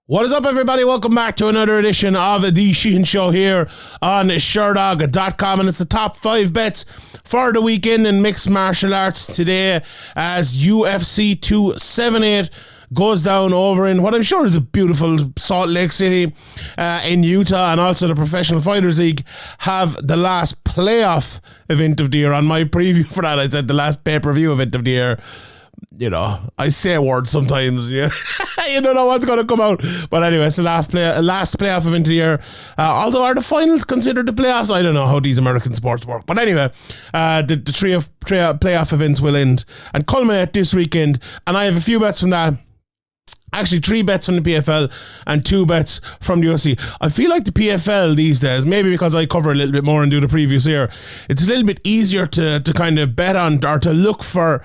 What is up, everybody? Welcome back to another edition of the Sheehan Show here on Sherdog.com, and it's the top 5 bets for the weekend in mixed martial arts today as UFC 278 goes down over in what I'm sure is a beautiful Salt Lake City in Utah, and also the Professional Fighters League have the last playoff event of the year. On my preview for that, I said the last pay-per-view event of the year. You know, I say words sometimes. Yeah, you don't know what's going to come out. But anyway, it's the last playoff event of the year. Although are the finals considered the playoffs? I don't know how these American sports work. But anyway, the three playoff events will end and culminate this weekend. And I have a few bets from that. Actually, 3 bets from the PFL and 2 bets from the UFC. I feel like the PFL these days, maybe because I cover a little bit more and do the previews here, it's a little bit easier to kind of bet on or to look for.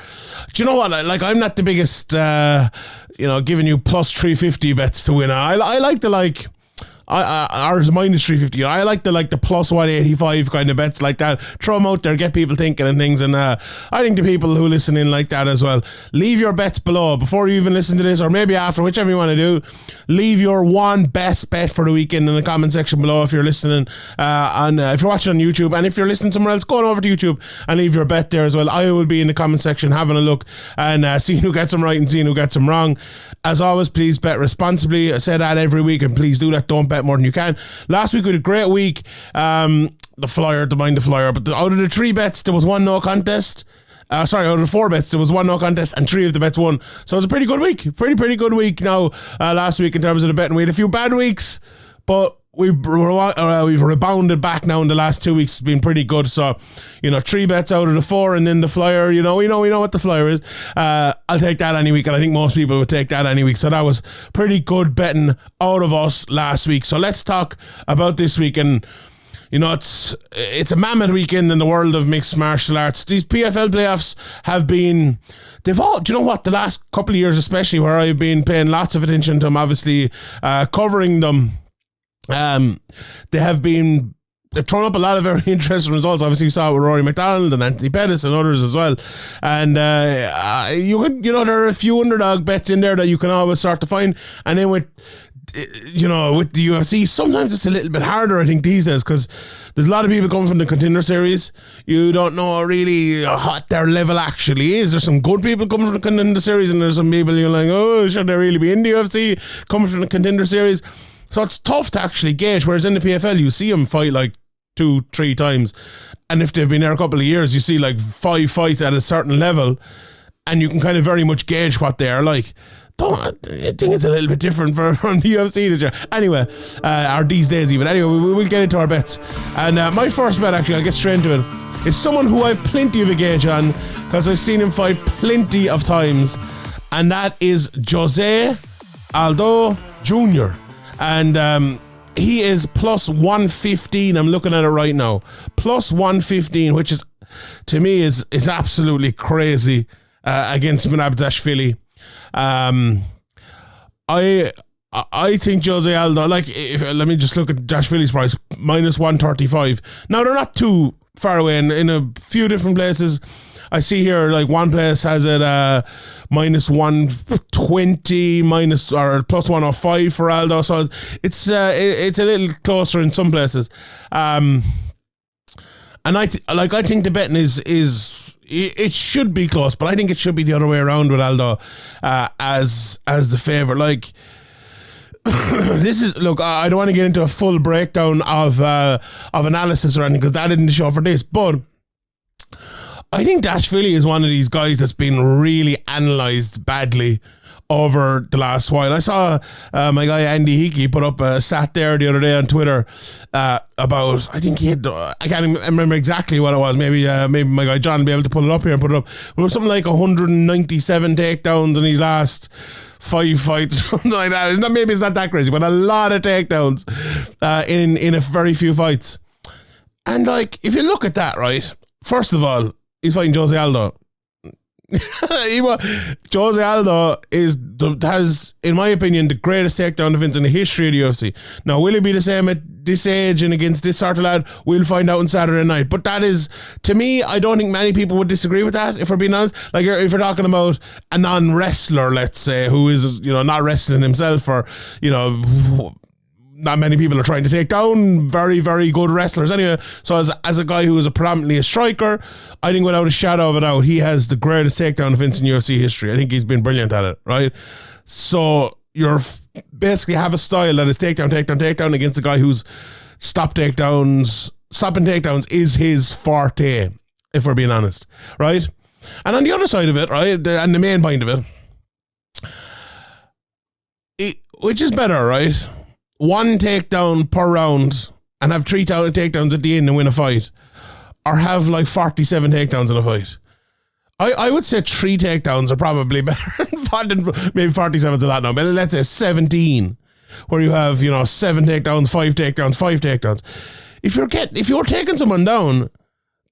Do you know what? Like, I'm not the biggest, giving you plus 350 bets to win. I like the ours minus 350. I like the plus 185 kind of bets like that. Throw them out there, get people thinking and things. And I think the people who listen in like that as well. Leave your bets below before you even listen to this, or maybe after, whichever you want to do. Leave your one best bet for the weekend in the comment section below if you're listening. And if you're watching on YouTube, and if you're listening somewhere else, go on over to YouTube and leave your bet there as well. I will be in the comment section having a look and seeing who gets them right and seeing who gets them wrong. As always, please bet responsibly. I say that every week, and please do that. Don't bet more than you can. Last week we had a great week. The Flier, but out of the 3 bets, there was 1 no contest. Out of the 4 bets, there was 1 no contest, and 3 of the bets won. So it was a pretty good week. Pretty good week now. Last week in terms of the betting, we had a few bad weeks, but we've rebounded back now in the last 2 weeks. It's been pretty good. So, 3 bets out of the 4, and then the Flier, we know what the Flier is. I'll take that any week, and I think most people would take that any week. So that was pretty good betting out of us last week. So let's talk about this week. And it's a mammoth weekend in the world of mixed martial arts. These PFL playoffs have been, do you know what, the last couple of years especially, where I've been paying lots of attention to them, obviously covering them. They've thrown up a lot of very interesting results. Obviously, you saw it with Rory McDonald and Anthony Pettis and others as well. And there are a few underdog bets in there that you can always start to find. And then with the UFC, sometimes it's a little bit harder, I think, these days, because there's a lot of people coming from the Contender Series. You don't know really what their level actually is. There's some good people coming from the Contender Series, and there's some people you're like, oh, should they really be in the UFC coming from the Contender Series? So it's tough to actually gauge, whereas in the PFL, you see them fight like 2-3 times. And if they've been there a couple of years, you see like 5 fights at a certain level, and you can kind of very much gauge what they are like. I think it's a little bit different from the UFC this year. Anyway, or these days even. Anyway, we'll get into our bets. And my first bet, actually, I'll get straight into it, is someone who I've plenty of a gauge on, because I've seen him fight plenty of times, and that is Jose Aldo Jr., and he is plus 115. I'm looking at it right now. Plus 115, which is, to me, is absolutely crazy against Merab Dvalishvili. I think Jose Aldo, let me just look at Dvalishvili's price, minus 135. Now, they're not too far away in a few different places. I see here, like, one place has it minus 120, or plus 105 for Aldo. So it's a little closer in some places. And I think the betting is it should be close, but I think it should be the other way around with Aldo as the favourite. Like, this is, look, I don't want to get into a full breakdown of analysis or anything, because that isn't the show for this, but I think Dvalishvili is one of these guys that's been really analysed badly over the last while. I saw my guy Andy Hickey put up a stat there the other day on Twitter about, I think he had, I can't remember exactly what it was. Maybe my guy John will be able to pull it up here and put it up. But it was something like 197 takedowns in his last 5 fights, something like that. Maybe it's not that crazy, but a lot of takedowns in a very few fights. And like, if you look at that, right, first of all, he's fighting Jose Aldo. Jose Aldo has, in my opinion, the greatest takedown defense in the history of the UFC. Now, will it be the same at this age and against this sort of lad? We'll find out on Saturday night. But that is, to me, I don't think many people would disagree with that, if we're being honest. Like, if you're talking about a non-wrestler, let's say, who is, not wrestling himself, or, not many people are trying to take down very, very good wrestlers anyway. So as a guy who is predominantly a striker, I think without a shadow of a doubt, he has the greatest takedown defense in UFC history. I think he's been brilliant at it, right? So you're basically have a style that is takedown against a guy who's stopping takedowns is his forte, if we're being honest, right? And on the other side of it, right, and the main point of it, which is better, right? One takedown per round and have 3 takedowns at the end and win a fight, or have like 47 takedowns in a fight. I would say 3 takedowns are probably better than maybe 47's a lot now, but let's say 17, where you have 7 takedowns, 5 takedowns, 5 takedowns. If you're taking someone down,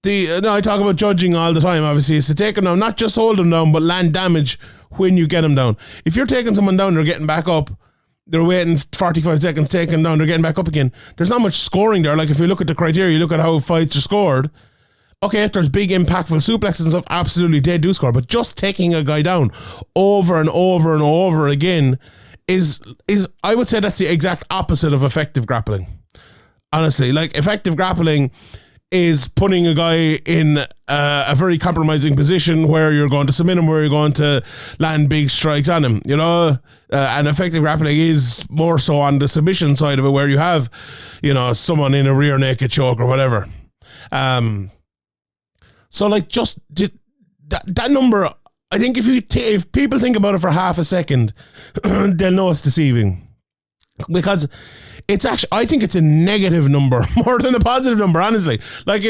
I talk about judging all the time. Obviously, it's to take them down, not just hold them down, but land damage when you get them down. If you're taking someone down, they're getting back up. They're waiting 45 seconds, taking them down, they're getting back up again. There's not much scoring there. Like, if you look at the criteria, you look at how fights are scored. Okay, if there's big impactful suplexes and stuff, absolutely they do score. But just taking a guy down over and over and over again is I would say that's the exact opposite of effective grappling. Honestly, like, effective grappling is putting a guy in a very compromising position where you're going to submit him, where you're going to land big strikes on him, and effective grappling is more so on the submission side of it, where you have, someone in a rear naked choke or whatever. So like, just that number, I think if people think about it for half a second, they'll know it's deceiving, because it's actually, I think it's a negative number more than a positive number, honestly. Like,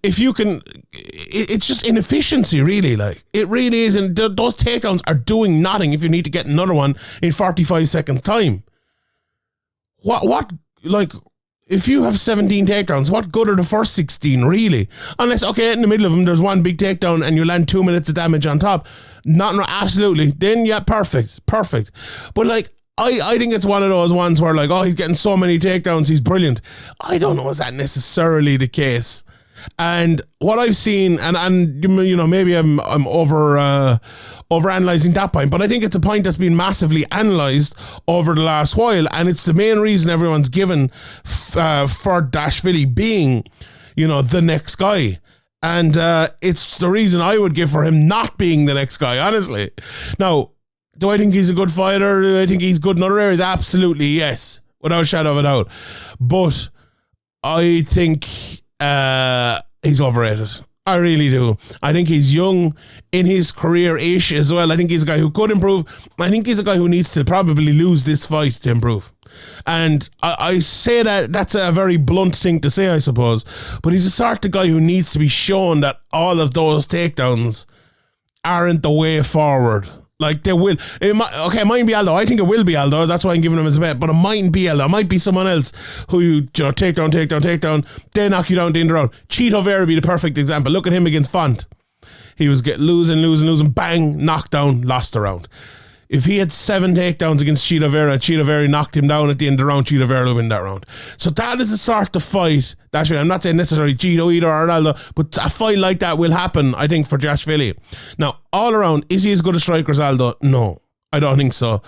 if you can, it's just inefficiency, really. Like, it really is. And those takedowns are doing nothing if you need to get another one in 45 seconds time. Like, if you have 17 takedowns, what good are the first 16, really? Unless, okay, in the middle of them, there's one big takedown and you land 2 minutes of damage on top. Absolutely. Then, yeah, perfect. But like, I think it's one of those ones where, like, oh, he's getting so many takedowns, he's brilliant. I don't know, is that necessarily the case? And what I've seen, and maybe I'm overanalyzing that point, but I think it's a point that's been massively analysed over the last while, and it's the main reason everyone's given for Dvalishvili being, the next guy. And it's the reason I would give for him not being the next guy, honestly. Now, do I think he's a good fighter? Do I think he's good in other areas? Absolutely, yes. Without a shadow of a doubt. But I think he's overrated. I really do. I think he's young in his career-ish as well. I think he's a guy who could improve. I think he's a guy who needs to probably lose this fight to improve. And I say that's a very blunt thing to say, I suppose. But he's the sort of guy who needs to be shown that all of those takedowns aren't the way forward. Like, they will. It mightn't be Aldo. I think it will be Aldo. That's why I'm giving him as a bet. But it mightn't be Aldo. It might be someone else who you take down, they knock you down at the end of the round. Cheeto Vera would be the perfect example. Look at him against Font. He was losing, bang, knocked down, lost the round. If he had 7 takedowns against Cheeto Vera knocked him down at the end of the round, Cheeto Vera will win that round. So that is the sort of fight. I'm not saying necessarily Cheeto either or Aldo, but a fight like that will happen, I think, for Dvalishvili. Now, all around, is he as good a striker as Aldo? No, I don't think so.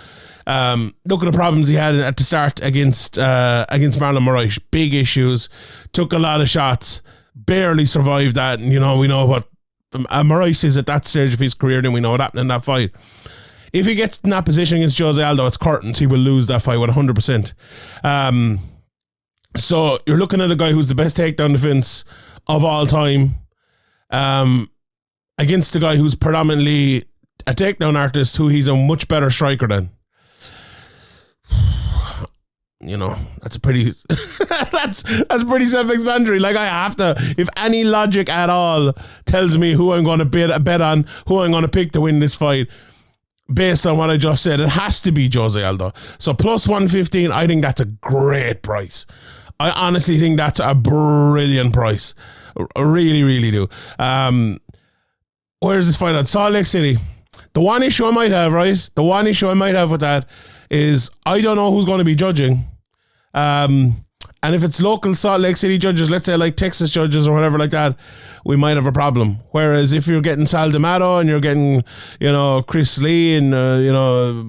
Look at the problems he had at the start against Marlon Moraes. Big issues, took a lot of shots, barely survived that. And, we know what Moraes is at that stage of his career, then we know what happened in that fight. If he gets in that position against Jose Aldo, it's curtains. He will lose that fight with 100%. So you're looking at a guy who's the best takedown defense of all time, against a guy who's predominantly a takedown artist, who he's a much better striker than. That's a pretty that's pretty self-explanatory. Like, I have to, if any logic at all tells me who I'm going to bet on, who I'm going to pick to win this fight, based on what I just said, it has to be Jose Aldo. So plus 115, I think that's a great price. I honestly think that's a brilliant price. I really, really do. Where's this fight at? Salt Lake City. The one issue I might have, right? The one issue I might have with that is I don't know who's going to be judging. And if it's local Salt Lake City judges, let's say like Texas judges or whatever like that, we might have a problem. Whereas if you're getting Sal D'Amato and you're getting, Chris Lee and,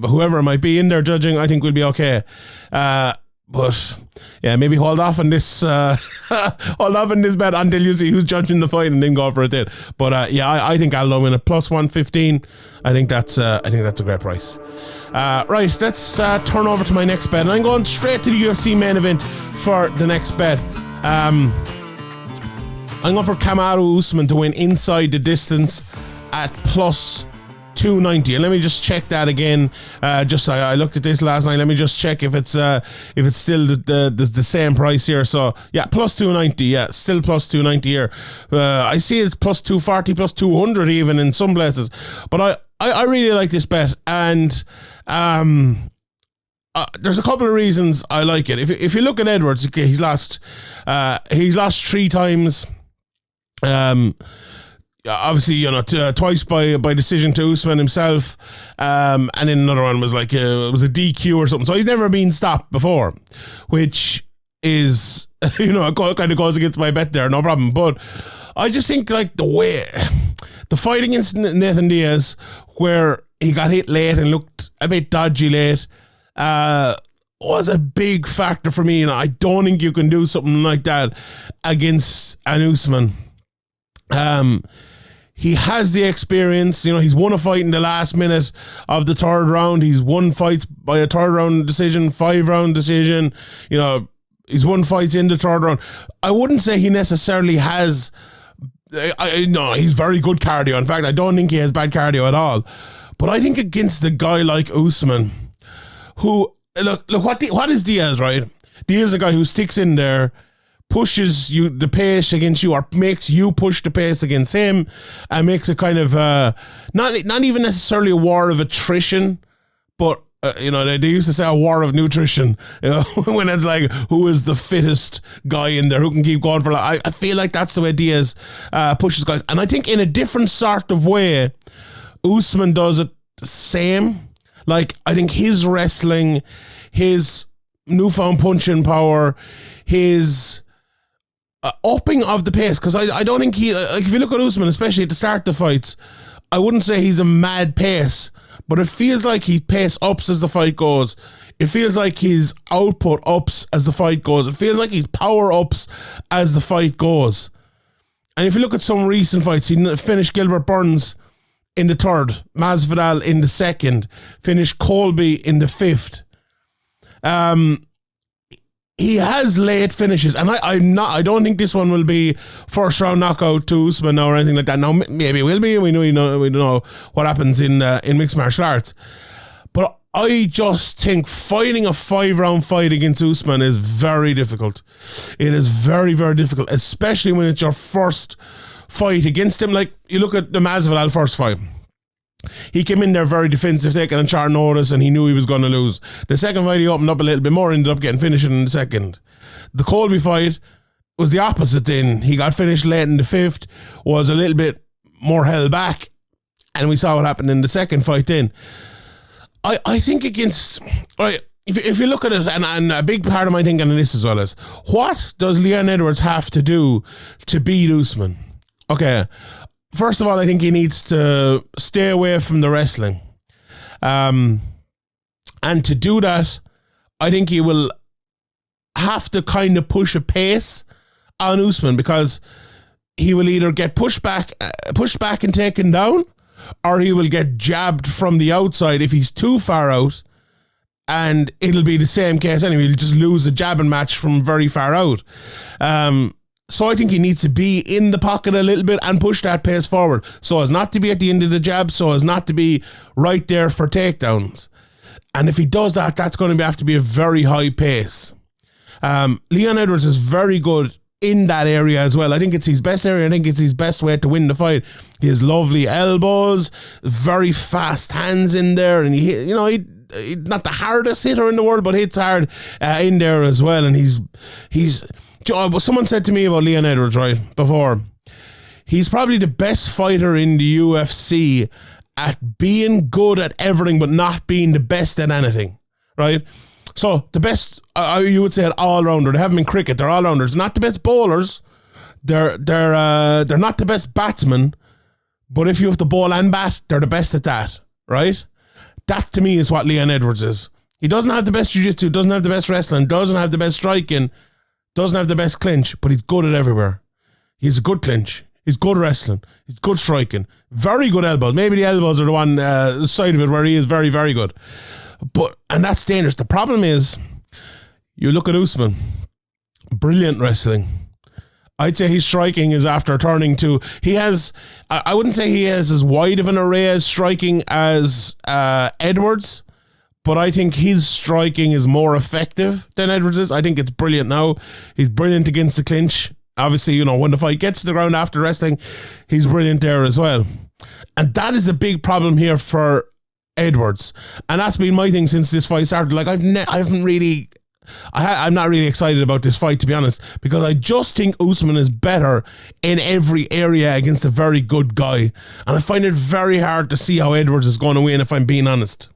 whoever it might be in there judging, I think we'll be okay. But yeah, maybe hold off on this bet until you see who's judging the fight and then go for it then. But I think Aldo win at plus 115. I think that's a great price. Right, let's turn over to my next bet, and I'm going straight to the UFC main event for the next bet. I'm going for Kamaru Usman to win inside the distance at plus 290. And let me just check that again. I looked at this last night. Let me just check if it's still the same price here. So yeah, plus 290. Yeah, still plus 290 here. I see it's plus 240, plus 200 even in some places. But I really like this bet, and there's a couple of reasons I like it. If you look at Edwards, okay, he's lost 3 times. Obviously, twice by decision to Usman himself, and then another one was like it was a DQ or something. So he's never been stopped before, which is kind of goes against my bet there, no problem. But I just think like the fight against Nathan Diaz, where he got hit late and looked a bit dodgy late, was a big factor for me, and I don't think you can do something like that against an Usman. He has the experience. He's won a fight in the last minute of the third round. He's won fights by a third round decision, 5-round decision. He's won fights in the third round. I wouldn't say he necessarily has. No, he's very good cardio. In fact, I don't think he has bad cardio at all. But I think against a guy like Usman, who look what is Diaz, right? Diaz is a guy who sticks in there, pushes you the pace against you, or makes you push the pace against him, and makes a kind of not even necessarily a war of attrition, but they used to say a war of nutrition. When it's like who is the fittest guy in there who can keep going for. I feel like that's the way Diaz pushes guys, and I think in a different sort of way, Usman does it the same. Like I think his wrestling, his newfound punching power, his upping of the pace, because I don't think he, if you look at Usman, especially at the start of the fights, I wouldn't say he's a mad pace, but it feels like he pace ups as the fight goes. It feels like his output ups as the fight goes. It feels like his power ups as the fight goes. And if you look at some recent fights, he finished Gilbert Burns in the third, Masvidal in the second, finished Colby in the fifth. He has late finishes, and I don't think this one will be first round knockout to Usman or anything like that. Now maybe it will be. We don't know what happens in mixed martial arts, but I just think fighting a 5-round fight against Usman is very difficult. It is very, very difficult, especially when it's your first fight against him. Like you look at the Masvidal first fight. He came in there very defensive, taking on short notice, and he knew he was going to lose. The second fight, he opened up a little bit more, ended up getting finished in the second. The Colby fight was the opposite then. He got finished late in the fifth, was a little bit more held back, and we saw what happened in the second fight then. I think against... Right, if you look at it, and a big part of my thinking on this as well is, what does Leon Edwards have to do to beat Usman? Okay, first of all, I think he needs to stay away from the wrestling. And to do that, I think he will have to kind of push a pace on Usman, because he will either get pushed back and taken down, or he will get jabbed from the outside if he's too far out, and it'll be the same case anyway. He'll just lose a jabbing match from very far out. So I think he needs to be in the pocket a little bit and push that pace forward, so as not to be at the end of the jab, so as not to be right there for takedowns. And if he does that, that's going to have to be a very high pace. Leon Edwards is very good in that area as well. I think it's his best area. I think it's his best way to win the fight. He has lovely elbows, very fast hands in there, and he's not the hardest hitter in the world, but hits hard in there as well. And he's someone said to me about Leon Edwards right before. he's probably the best fighter in the UFC at being good at everything but not being the best at anything, right? So the best, you would say, an all-rounder. They have them in cricket. They're all-rounders. Not the best bowlers. They're not the best batsmen. But if you have to bowl and bat, they're the best at that, right? That to me is what Leon Edwards is. He doesn't have the best jiu-jitsu, doesn't have the best wrestling, doesn't have the best striking, doesn't have the best clinch, but he's good at everywhere. He's a good clinch. He's good wrestling. He's good striking. Very good elbows. Maybe the elbows are the one side of it where he is very, very good. And that's dangerous. The problem is, you look at Usman, brilliant wrestling. I'd say his striking is after turning to, I wouldn't say he has as wide of an array as striking as Edwards, but I think his striking is more effective than Edwards is. I think it's brilliant now. He's brilliant against the clinch. Obviously, when the fight gets to the ground after wrestling, he's brilliant there as well. And that is a big problem here for Edwards. And that's been my thing since this fight started. Like, I'm not really excited about this fight, to be honest, because I just think Usman is better in every area against a very good guy. And I find it very hard to see how Edwards is going to win, if I'm being honest.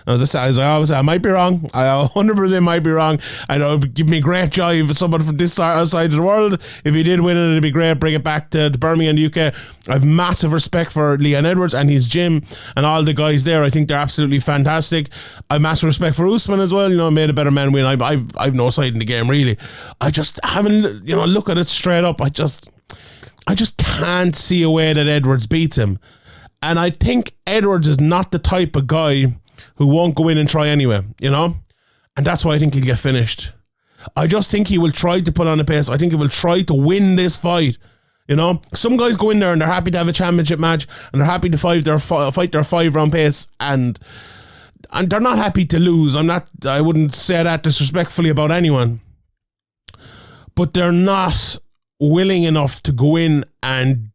As I always say, I might be wrong. I 100% might be wrong. I know it would give me great joy if someone from this side of the world, if he did win it, it'd be great. Bring it back to Birmingham, UK. I have massive respect for Leon Edwards and his gym and all the guys there. I think they're absolutely fantastic. I have massive respect for Usman as well. Made a better man win. I've no side in the game, really. I just haven't, look at it straight up. I just can't see a way that Edwards beats him. And I think Edwards is not the type of guy who won't go in and try anyway, and that's why I think he'll get finished. I just think he will try to put on a pace. I think he will try to win this fight. Some guys go in there and they're happy to have a championship match and they're happy to fight their 5-round pace, and they're not happy to lose. I wouldn't say that disrespectfully about anyone, but they're not willing enough to go in and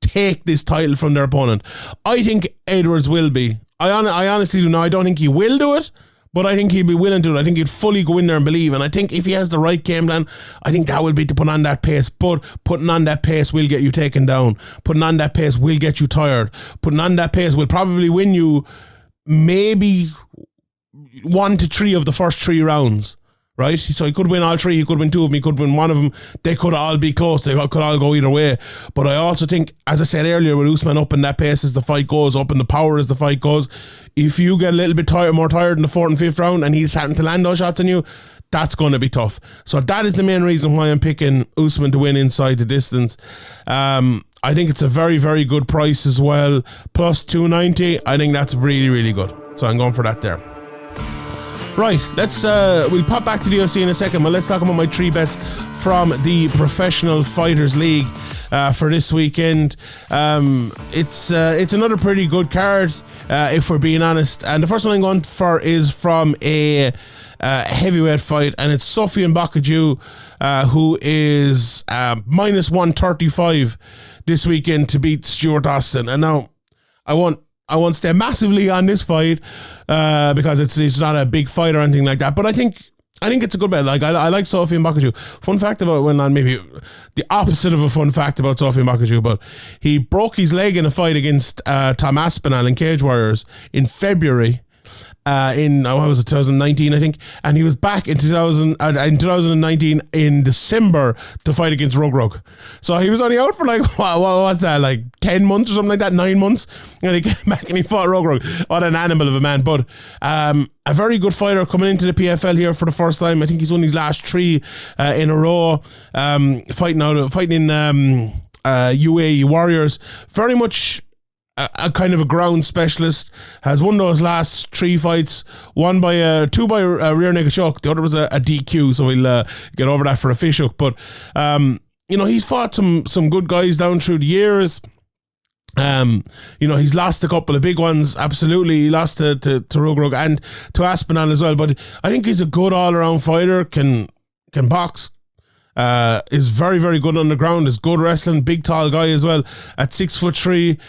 take this title from their opponent. I think Edwards will be. I honestly do not. I don't think he will do it, but I think he'll be willing to do it. I think he'd fully go in there and believe. And I think if he has the right game plan, I think that will be to put on that pace. But putting on that pace will get you taken down. Putting on that pace will get you tired. Putting on that pace will probably win you maybe 1 to 3 of the first 3 rounds. Right? So he could win all 3, he could win 2 of them, he could win 1 of them. They could all be close, they could all go either way. But I also think, as I said earlier, with Usman up in that pace as the fight goes, up in the power as the fight goes, if you get a little bit more tired in the 4th and 5th round and he's starting to land those shots on you, that's going to be tough. So that is the main reason why I'm picking Usman to win inside the distance. I think it's a very, very good price as well. Plus 290, I think that's really, really good. So I'm going for that there. Right, we'll pop back to the UFC in a second, but let's talk about my 3 bets from the Professional Fighters League for this weekend. It's another pretty good card, if we're being honest. And the first one I'm going for is from a heavyweight fight, and it's Sofiane Boukichou, who is minus 135 this weekend to beat Stuart Austin. And now, I won't stay massively on this fight because it's not a big fight or anything like that. But I think it's a good bet. Like I like Sofiane Boukichou. Fun fact about maybe the opposite of a fun fact about Sofiane Boukichou, but he broke his leg in a fight against Tom Aspinall in Cage Warriors in February. In 2019, I think, and he was back in 2019 in December to fight against Rug. So he was only out for what was that, like 10 months or something like that, 9 months, and he came back and he fought Rug. What an animal of a man! But a very good fighter coming into the PFL here for the first time. I think he's won his last 3 in a row. Fighting in UAE Warriors, very much a kind of a ground specialist. Has won those last 3 fights, 2 by a rear naked choke, the other was a DQ, so we'll get over that for a fish hook. But he's fought some good guys down through the years. He's lost a couple of big ones, absolutely. He lost to Rug and to Aspinall as well, but I think he's a good all-around fighter, can box, is very, very good on the ground, is good wrestling, big tall guy as well at 6'3".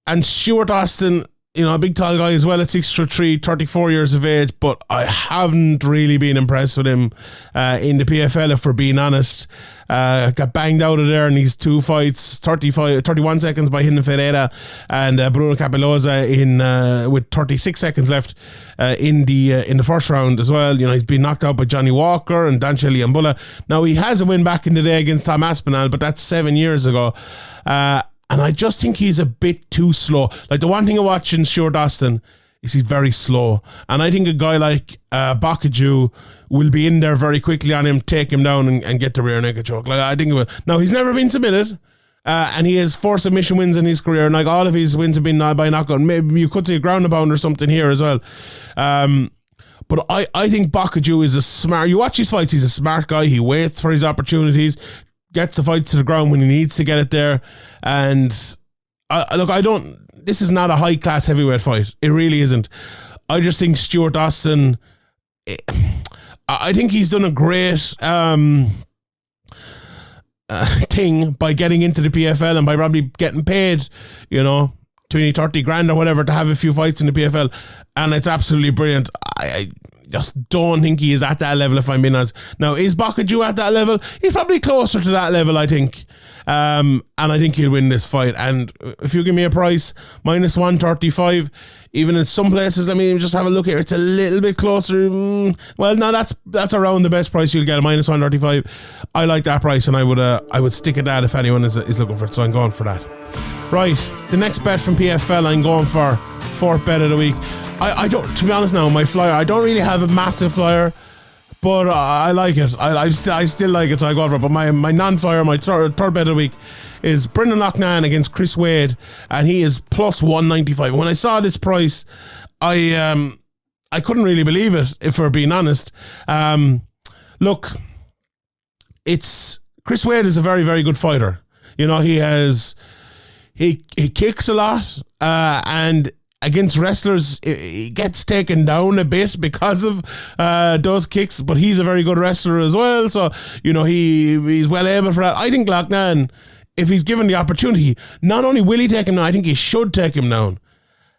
And Stuart Austin, a big tall guy as well at 6'3", 34 years of age, but I haven't really been impressed with him in the PFL, if we're being honest. Got banged out of there in these two fights, 31 seconds by Hinton Ferreira and Bruno Capelosa with 36 seconds left in the first round as well. He's been knocked out by Johnny Walker and Dancheli Ambula. Now, he has a win back in the day against Tom Aspinall, but that's 7 years ago. And I just think he's a bit too slow. Like, the one thing I watch in Stuart Austin is he's very slow. And I think a guy like Boukichou will be in there very quickly on him, take him down and get the rear naked choke. Like, I think it will. Now, he's never been submitted. And he has 4 submission wins in his career. And like, all of his wins have been by knockout. Maybe you could say a ground and pound or something here as well. But I think Boukichou is a smart... You watch his fights, he's a smart guy. He waits for his opportunities, gets the fight to the ground when he needs to get it there. And this is not a high class heavyweight fight. It really isn't. I just think Stuart Austin, I think he's done a great thing by getting into the PFL and by probably getting paid, 20-30 grand or whatever to have a few fights in the PFL. And it's absolutely brilliant. I just don't think he is at that level, if I'm being honest. Now, is Boukichou at that level? He's probably closer to that level, I think. And I think he'll win this fight. And if you give me a price, minus 135, even in some places, let me just have a look here. It's a little bit closer. Well, no, that's around the best price you'll get, a minus 135. I like that price, and I would stick at that if anyone is looking for it. So I'm going for that. Right, the next bet from PFL, I'm going for fourth bet of the week. I don't, to be honest now, my flyer, I don't really have a massive flyer, but I like it. I still like it, so I go for it. But my non-flyer, my third bet of the week is Brendan Loughnane against Chris Wade, and he is plus 195. When I saw this price, I couldn't really believe it, if we're being honest. Look, Chris Wade is a very, very good fighter. He kicks a lot, and against wrestlers, he gets taken down a bit because of those kicks, but he's a very good wrestler as well, so, he's well able for that. I think Loughnane, if he's given the opportunity, not only will he take him down, I think he should take him down.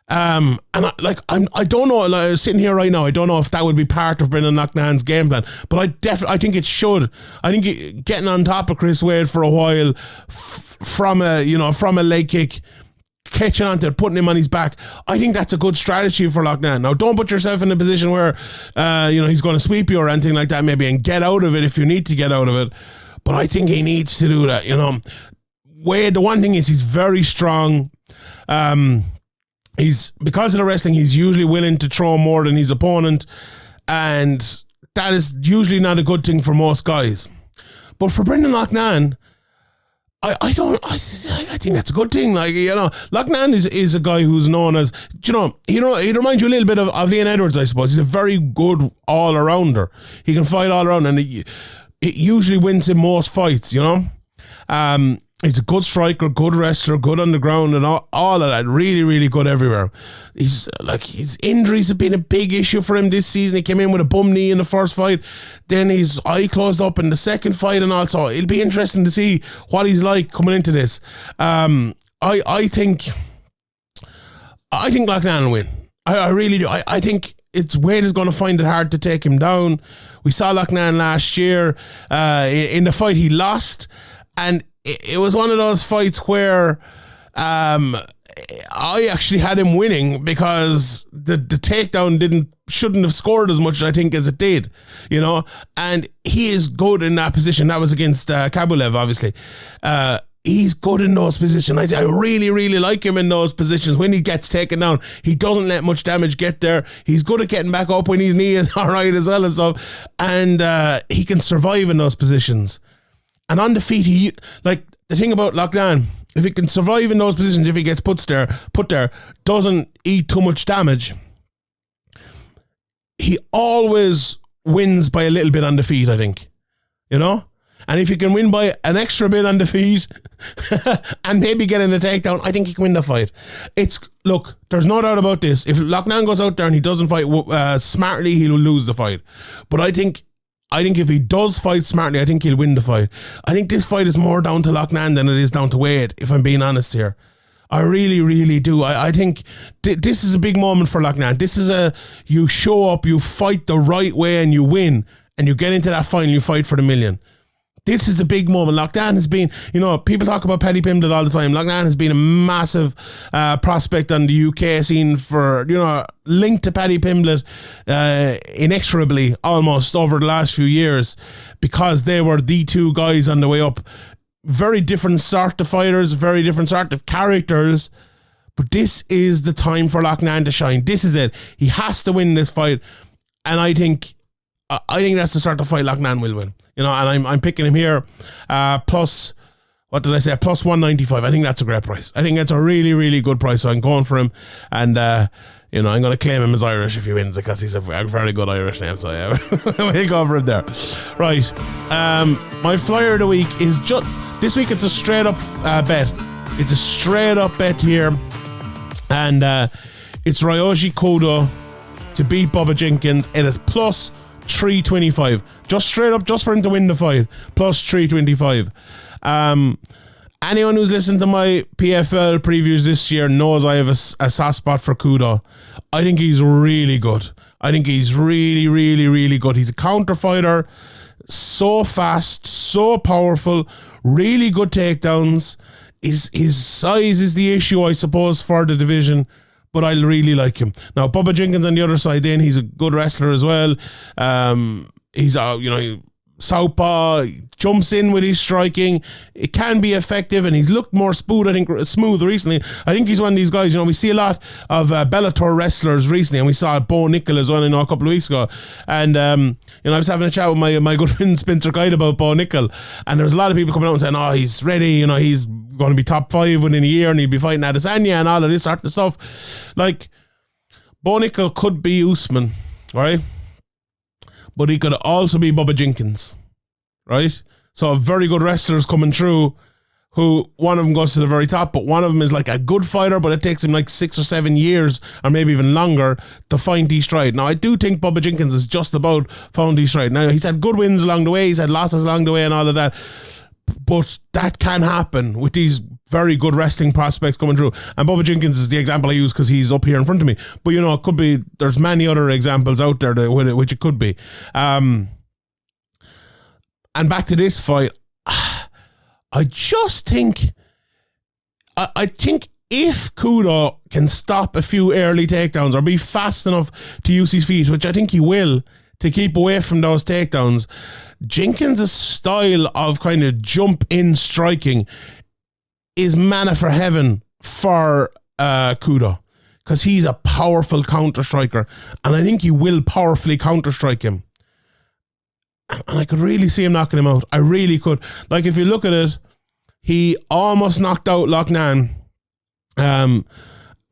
And I don't know, like, sitting here right now, I don't know if that would be part of Brendan Loughane's game plan, but I think it should. I think getting on top of Chris Wade for a while from a leg kick, catching onto it, putting him on his back, I think that's a good strategy for Loughnane. Now, don't put yourself in a position where he's going to sweep you or anything like that, maybe, and get out of it if you need to get out of it. But I think he needs to do that. Wade, the one thing is he's very strong. He's, because of the wrestling, he's usually willing to throw more than his opponent, and that is usually not a good thing for most guys. But for Brendan Loughnane, I think that's a good thing. Like, Loughnane is a guy who's known as, he reminds you a little bit of Leon Edwards, I suppose. He's a very good all-arounder. He can fight all around, and it usually wins in most fights, He's a good striker, good wrestler, good on the ground, and all of that. Really, really good everywhere. His injuries have been a big issue for him this season. He came in with a bum knee in the first fight. Then his eye closed up in the second fight, and also it'll be interesting to see what he's like coming into this. I think Loughnane will win. I really do. I think Wade is going to find it hard to take him down. We saw Loughnane last year in the fight he lost, and it was one of those fights where I actually had him winning because the takedown shouldn't have scored as much, I think, as it did, and he is good in that position. That was against Kabulev, obviously. He's good in those positions. I really, really like him in those positions. When he gets taken down, he doesn't let much damage get there. He's good at getting back up when his knee is all right as well and stuff, and he can survive in those positions. And on the feet, the thing about Loughnane, if he can survive in those positions, if he gets put there, doesn't eat too much damage, he always wins by a little bit on the feet, I think. And if he can win by an extra bit on the feet and maybe get in a takedown, I think he can win the fight. Look, there's no doubt about this. If Loughnane goes out there and he doesn't fight smartly, he'll lose the fight. But I think if he does fight smartly, I think he'll win the fight. I think this fight is more down to Loughnane than it is down to Wade, if I'm being honest here. I really, really do. I think this is a big moment for Loughnane. This is you show up, you fight the right way and you win, and you get into that final, you fight for the million. This is the big moment. Loughnane has been, people talk about Paddy Pimblett all the time. Loughnane has been a massive prospect on the UK scene for, linked to Paddy Pimblett inexorably almost over the last few years, because they were the two guys on the way up. Very different sort of fighters, very different sort of characters, but this is the time for Loughnane to shine. This is it. He has to win this fight, and I think that's the sort of fight Loughnane will win. And I'm picking him here plus, what did I say? Plus 195. I think that's a great price. I think that's a really, really good price. So I'm going for him, and I'm going to claim him as Irish if he wins, because he's a very good Irish name. So yeah, we'll go for him there. Right. My flyer of the week is just this week. It's a straight up bet. It's a straight up bet here, and it's Ryoji Kudo to beat Bubba Jenkins. It is plus 325, just straight up, just for him to win the fight, plus 325. Anyone who's listened to my PFL previews this year knows I have a soft spot for Kudo. I think he's really good. I think he's really, really, really good. He's a counter fighter, so fast, so powerful, really good takedowns. His size is the issue, I suppose, for the division, but I really like him. Now, Bubba Jenkins on the other side, then he's a good wrestler as well. He's southpaw, he jumps in with his striking. It can be effective, and he's looked more smooth recently. I think he's one of these guys, we see a lot of Bellator wrestlers recently, and we saw Bo Nickel as well, a couple of weeks ago. And, I was having a chat with my good friend Spencer Guide about Bo Nickel, and there was a lot of people coming out and saying, oh, he's ready, he's going to be top 5 within a year, and he'll be fighting Adesanya and all of this sort of stuff. Like, Bo Nickel could be Usman, right? But he could also be Bubba Jenkins, right? So very good wrestlers coming through, who one of them goes to the very top, but one of them is like a good fighter, but it takes him like 6 or 7 years, or maybe even longer, to find his stride. Now, I do think Bubba Jenkins is just about found his stride. Now, he's had good wins along the way, he's had losses along the way and all of that, but that can happen with these very good wrestling prospects coming through. And Bubba Jenkins is the example I use because he's up here in front of me. But, it could be, there's many other examples out there which it could be. And back to this fight, I just think, I think if Kudo can stop a few early takedowns or be fast enough to use his feet, which I think he will, to keep away from those takedowns, Jenkins' style of kind of jump in striking is manna for heaven for Kudo, because he's a powerful counter striker, and I think he will powerfully counter strike him. And I could really see him knocking him out. I really could. Like, if you look at it, he almost knocked out Loughnane.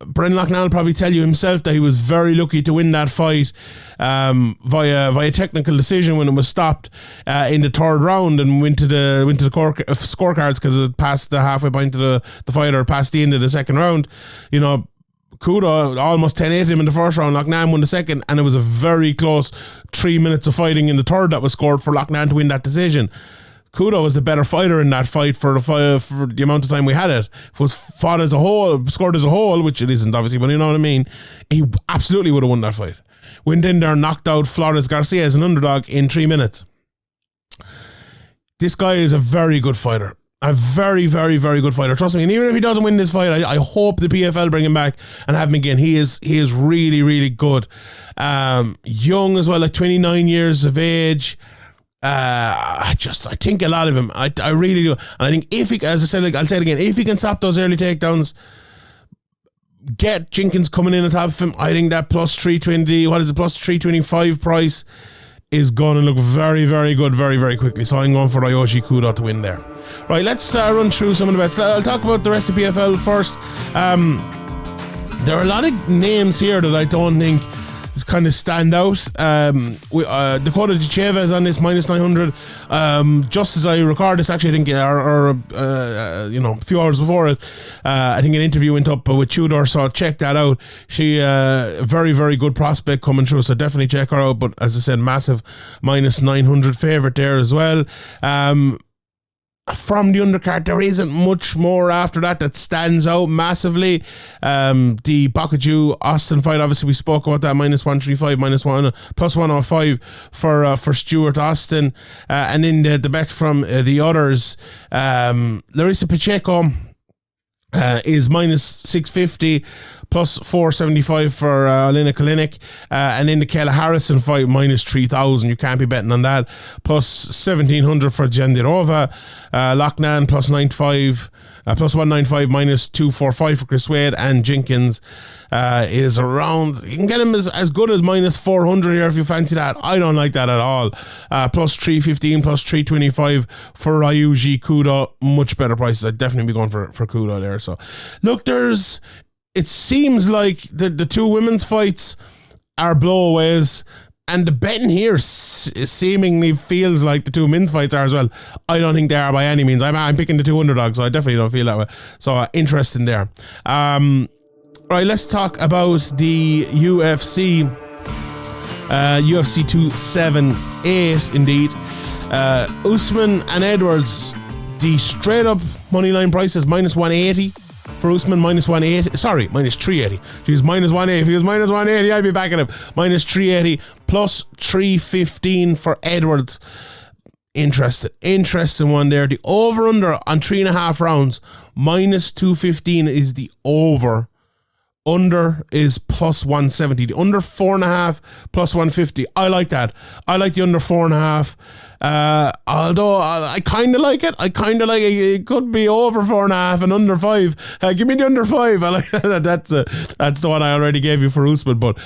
Brendan Loughnane will probably tell you himself that he was very lucky to win that fight via technical decision when it was stopped in the third round, and went to the scorecards because it passed the halfway point to the fighter, past the end of the second round. Kudo almost 10-8 him in the first round. Loughnane won the second, and it was a very close 3 minutes of fighting in the third that was scored for Loughnane to win that decision. Kudo was the better fighter in that fight for the amount of time we had it. If it was fought as a whole, scored as a whole, which it isn't obviously, but you know what I mean, he absolutely would have won that fight. Went in there, knocked out Flores Garcia as an underdog in 3 minutes. This guy is a very good fighter. A very, very, very good fighter. Trust me. And even if he doesn't win this fight, I hope the PFL bring him back and have him again. He is really, really good. Young as well, like 29 years of age. I think a lot of him. I really do. And I think if he, as I said, I'll say it again, if he can stop those early takedowns, get Jenkins coming in on top of him, I think that plus 320, plus 325 price is going to look very, very good very, very quickly. So I'm going for Ryoji Kudo to win there. Right, let's run through some of the bets. I'll talk about the rest of PFL first. There are a lot of names here that I don't think kind of stand out. Dakota Dicheva is on this minus 900. Just as I record this, actually, I think, a few hours before it, I think an interview went up with Tudor, so check that out. She very, very good prospect coming through, so definitely check her out. But as I said, massive minus 900 favorite there as well. from the undercard, there isn't much more after that stands out massively. The Boukichou Austin fight, obviously we spoke about that, -135, plus 105 for Stuart Austin. And then the bets from the others, Larissa Pacheco is -650, plus 475 for Alina Kalinic, and then the Kayla Harrison fight -3,000. You can't be betting on that. Plus 1,700 for Jindrova, Loughnane plus 95, plus 195, -245 for Chris Wade, and Jenkins is around. You can get him as good as -400 here if you fancy that. I don't like that at all. Plus 315, plus 325 for Ryoji, Kudo, much better prices. I'd definitely be going for Kudo there. So look, it seems like the two women's fights are blowaways, and the betting here seemingly feels like the two men's fights are as well. I don't think they are by any means. I'm picking the two underdogs, so I definitely don't feel that way. So interesting there. Right, let's talk about the UFC. UFC 278, indeed. Usman and Edwards, the straight up moneyline price is -180. For Usman, -180. Sorry, -380. He's -180. If he was -180, I'd be backing him. -380, plus 315 for Edwards. Interesting one there. The over-under on 3.5 rounds, -215 is the over. Under is plus 170. The under 4.5 plus 150. I like that. I like the under 4.5. Although I kind of like it. It could be over 4.5 and under 5. Give me the under 5. I like that. That's the one I already gave you for Usman. But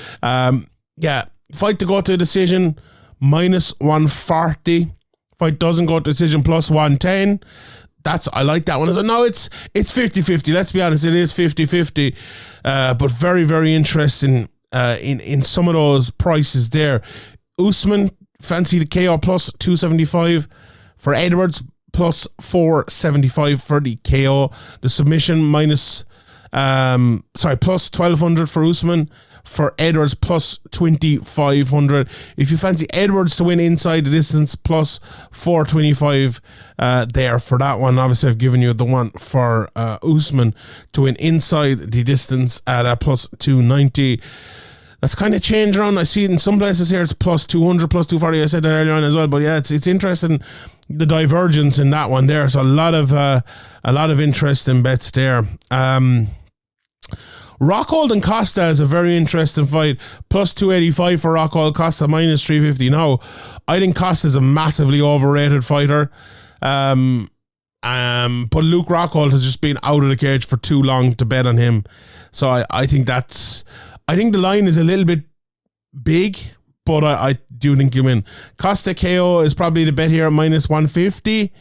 yeah, fight to go to a decision, -140. Fight doesn't go to decision, plus 110. I like that one. No, it's 50-50. Let's be honest, it is 50-50. But very, very interesting in some of those prices there. Usman, fancy the KO plus 275 for Edwards, plus 475 for the KO. The submission plus 1,200 for Usman. For Edwards, plus 2,500. If you fancy Edwards to win inside the distance, plus 425 there for that one. Obviously, I've given you the one for Usman to win inside the distance at plus 290. That's kind of changed around. I see it in some places here. It's plus 200, plus 240. I said that earlier on as well. But yeah, it's interesting, the divergence in that one there. So a lot of interesting bets there. Rockhold and Costa is a very interesting fight. Plus 285 for Rockhold, Costa -350. Now, I think Costa is a massively overrated fighter. But Luke Rockhold has just been out of the cage for too long to bet on him. So I think the line is a little bit big, but I do think you win. Costa KO is probably the bet here at -150.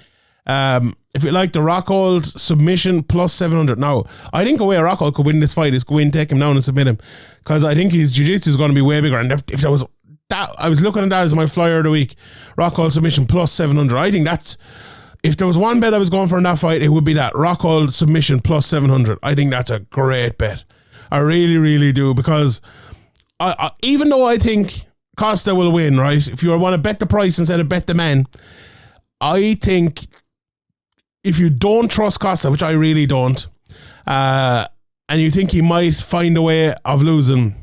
If you like the Rockhold submission, plus 700. Now, I think a way Rockhold could win this fight is go in, take him down and submit him, because I think his jiu-jitsu is going to be way bigger. And if there was that, I was looking at that as my flyer of the week. Rockhold submission plus 700. I think that's, if there was one bet I was going for in that fight, it would be that Rockhold submission plus 700. I think that's a great bet. I really, really do, because I even though I think Costa will win, right? If you want to bet the price instead of bet the man, I think if you don't trust Costa, which I really don't, and you think he might find a way of losing,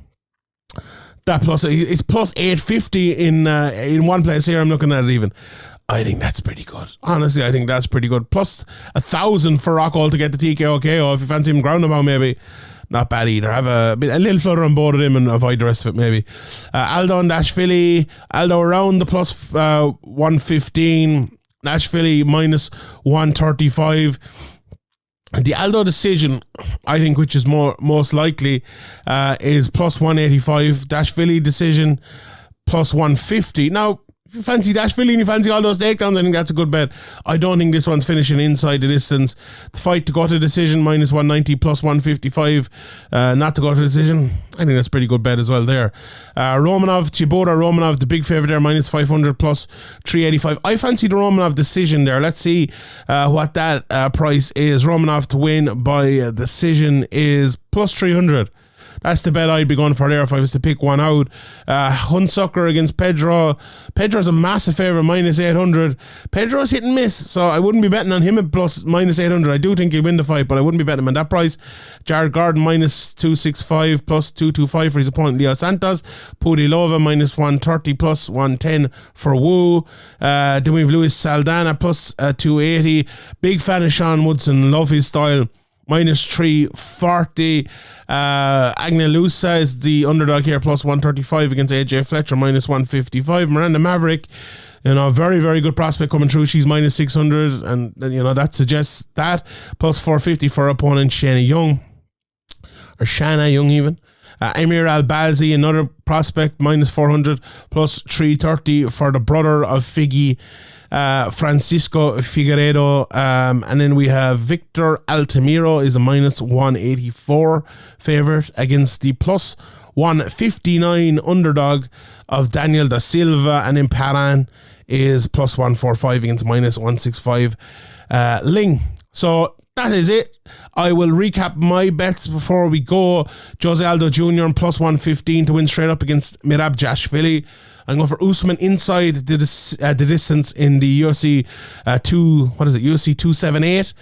that it's plus 850 in one place here. I'm looking at it even. I think that's pretty good. Honestly, I think that's pretty good. Plus 1,000 for Rockhold to get the TKO KO if you fancy him ground about, maybe. Not bad either. Have a little flutter on both of them and avoid the rest of it, maybe. Aldo and Dvalishvili. Aldo around the plus 115. Dvalishvili -135. The Aldo decision, I think, which is most likely, is plus 185. Dvalishvili decision plus 150. Now, if you fancy Dvalishvili and you fancy all those takedowns, I think that's a good bet. I don't think this one's finishing inside the distance. The fight to go to decision, -190, plus 155. Not to go to decision, I think that's a pretty good bet as well there. Romanov, the big favourite there, -500, plus 385. I fancy the Romanov decision there. Let's see what that price is. Romanov to win by decision is plus 300. That's the bet I'd be going for there if I was to pick one out. Hunsucker against Pedro. Pedro's a massive favourite, minus 800. Pedro's hit and miss, so I wouldn't be betting on him at plus minus 800. I do think he'll win the fight, but I wouldn't be betting him on that price. Jared Gordon, minus 265, plus 225 for his opponent, Leo Santos. Pudilova, minus 130, plus 110 for Wu. Then we have Luis Saldana, plus 280. Big fan of Sean Woodson, love his style. Minus 340. Agnelusa is the underdog here, plus 135 against AJ Fletcher, minus 155. Miranda Maverick, very, very good prospect coming through. She's minus 600, and that suggests that. Plus 450 for her opponent, Shana Young even. Emir Albazi, another prospect, minus 400, plus 330 for the brother of Figgy, Francisco Figueiredo. And then we have Victor Altamiro is a minus 184 favourite against the plus 159 underdog of Daniel da Silva. And then Paran is plus 145 against minus 165 Ling. So that is it. I will recap my bets before we go. Jose Aldo Jr. and plus 115 to win straight up against Merab Dvalishvili. I'm going for Usman inside the distance in the UFC UFC 278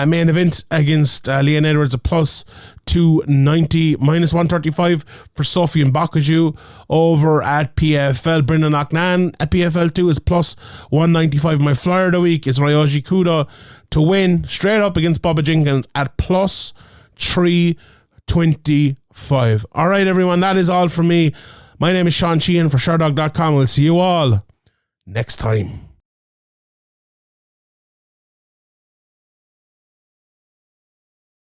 main event against Leon Edwards, a plus 290, minus 135 for Sofiane Boukichou over at PFL. Brendan Loughnane at PFL 2 is plus 195. My flyer of the week is Ryoji Kudo to win straight up against Bubba Jenkins at plus 325. All right, everyone, that is all from me. My name is Sheehan for Sherdog.com. We'll see you all next time.